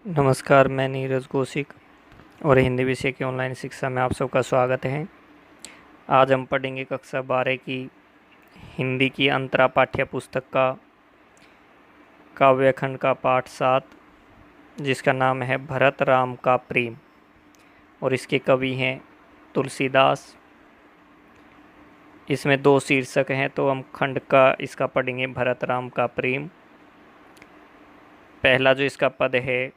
नमस्कार, मैं नीरज कौशिक और हिंदी विषय की ऑनलाइन शिक्षा में आप सबका स्वागत है। आज हम पढ़ेंगे कक्षा 12 की हिंदी की अंतरा पाठ्य पुस्तक का काव्यखंड का पाठ 7, जिसका नाम है भरत राम का प्रेम और इसके कवि हैं तुलसीदास। इसमें 2 शीर्षक हैं, तो हम खंड का इसका पढ़ेंगे भरत राम का प्रेम। पहला जो इसका पद है,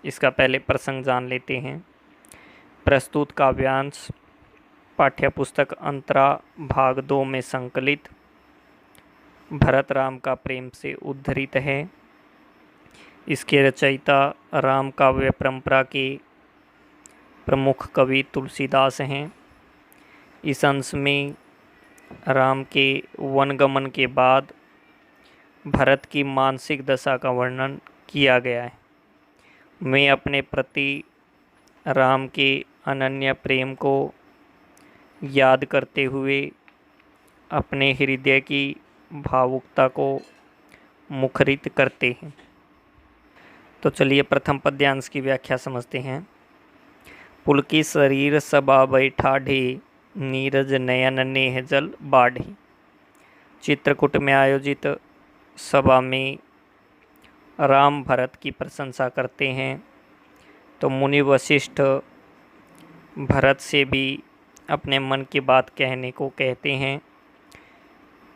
इसका पहले प्रसंग जान लेते हैं। प्रस्तुत काव्यांश पाठ्यपुस्तक अंतरा भाग 2 में संकलित भरत राम का प्रेम से उद्धृत है। इसके रचयिता राम काव्य परंपरा के प्रमुख कवि तुलसीदास हैं। इस अंश में राम के वनगमन के बाद भरत की मानसिक दशा का वर्णन किया गया है। मैं अपने प्रति राम के अनन्य प्रेम को याद करते हुए अपने हृदय की भावुकता को मुखरित करते हैं। तो चलिए प्रथम पद्यांश की व्याख्या समझते हैं। पुलकी शरीर सबा बैठाढ़े, नीरज नयन नेह जल बाढ़े। चित्रकूट में आयोजित सभा में राम भरत की प्रशंसा करते हैं, तो मुनि वशिष्ठ भरत से भी अपने मन की बात कहने को कहते हैं।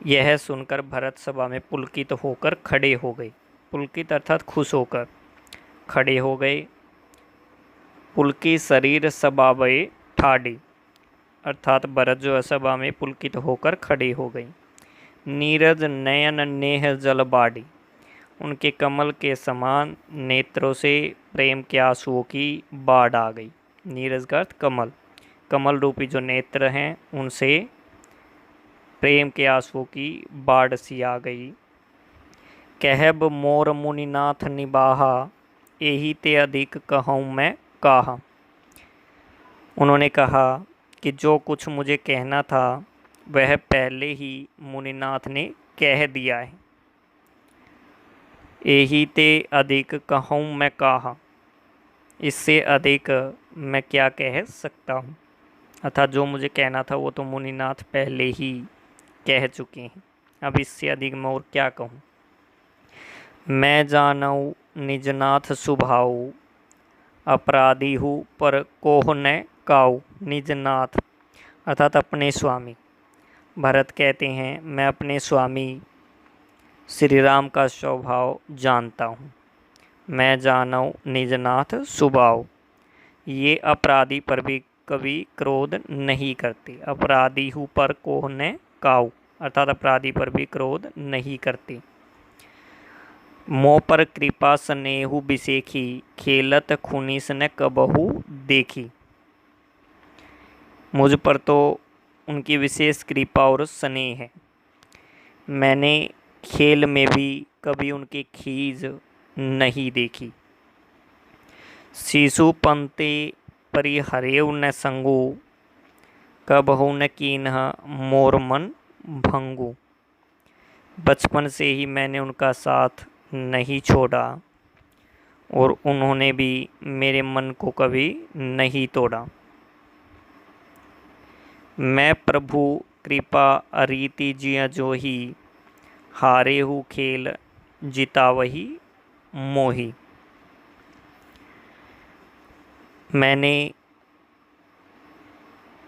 यह सुनकर भरत सभा में पुलकित होकर खड़े हो गए। पुलकित अर्थात खुश होकर खड़े हो गए। पुलकी शरीर सभा वे ठाढ़े, अर्थात भरत जो है सभा में पुलकित होकर खड़े हो गए। नीरज नयन नेह जल बाढ़ी, उनके कमल के समान नेत्रों से प्रेम के आंसुओं की बाढ़ आ गई। नीरज का अर्थ कमल, कमल रूपी जो नेत्र हैं उनसे प्रेम के आंसुओं की बाढ़ सी आ गई। कहब मोर मुनिनाथ निबाहा, यही ते अधिक कहूँ मैं काहा। उन्होंने कहा कि जो कुछ मुझे कहना था वह पहले ही मुनिनाथ ने कह दिया है। यही ते अधिक कहूँ मैं काहा, इससे अधिक मैं क्या कह सकता हूँ। अर्थात जो मुझे कहना था वो तो मुनिनाथ पहले ही कह चुके हैं, अब इससे अधिक मैं और क्या कहूँ। मैं जानऊ निजनाथ सुभाऊ, अपराधी हूँ पर कोह न काऊ। निजनाथ अर्थात अपने स्वामी। भरत कहते हैं मैं अपने स्वामी श्री राम का स्वभाव जानता हूँ। मैं जानऊ निजनाथ सुभाव, ये अपराधी पर भी कभी क्रोध नहीं करते। अपराधी हूँ पर कोह न काऊ, अर्थात अपराधी पर भी क्रोध नहीं करते। मोह पर कृपा स्नेहु बिसेखी, खेलत खुनीस न कबहू देखी। मुझ पर तो उनकी विशेष कृपा और स्नेह है। मैंने खेल में भी कभी उनकी खीज नहीं देखी। शिशु पंते परिहरेव न संगु, कबहू न कीन्ह मोर मन भंगु। बचपन से ही मैंने उनका साथ नहीं छोड़ा और उन्होंने भी मेरे मन को कभी नहीं तोड़ा। मैं प्रभु कृपा अरीति जिया जो ही, हारे हूँ खेल जीता वही मोही।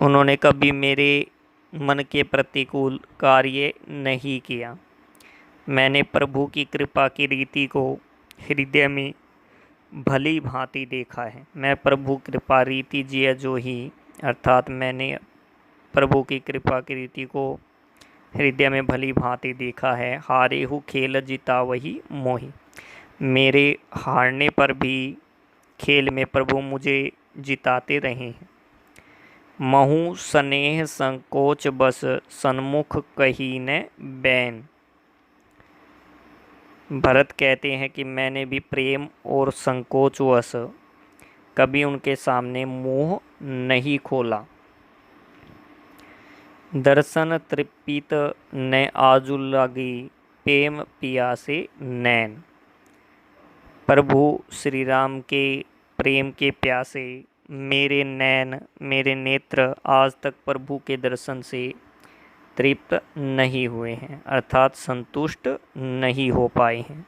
उन्होंने कभी मेरे मन के प्रतिकूल कार्य नहीं किया। मैंने प्रभु की कृपा की रीति को हृदय में भली भांति देखा है। मैं प्रभु कृपा रीति जिया जो ही, अर्थात मैंने प्रभु की कृपा की रीति को हृदय में भली भांति देखा है। हारे हूँ खेल जीता वही मोही, मेरे हारने पर भी खेल में प्रभु मुझे जिताते रहे हैं। महु स्नेह संकोच बस, सन्मुख कही न बैन। भरत कहते हैं कि मैंने भी प्रेम और संकोचवश कभी उनके सामने मुंह नहीं खोला। दर्शन तृपित न आजु लगी, प्रेम पिया से नैन। प्रभु श्री राम के प्रेम के प्यासे मेरे नैन, मेरे नेत्र आज तक प्रभु के दर्शन से तृप्त नहीं हुए हैं, अर्थात संतुष्ट नहीं हो पाए हैं।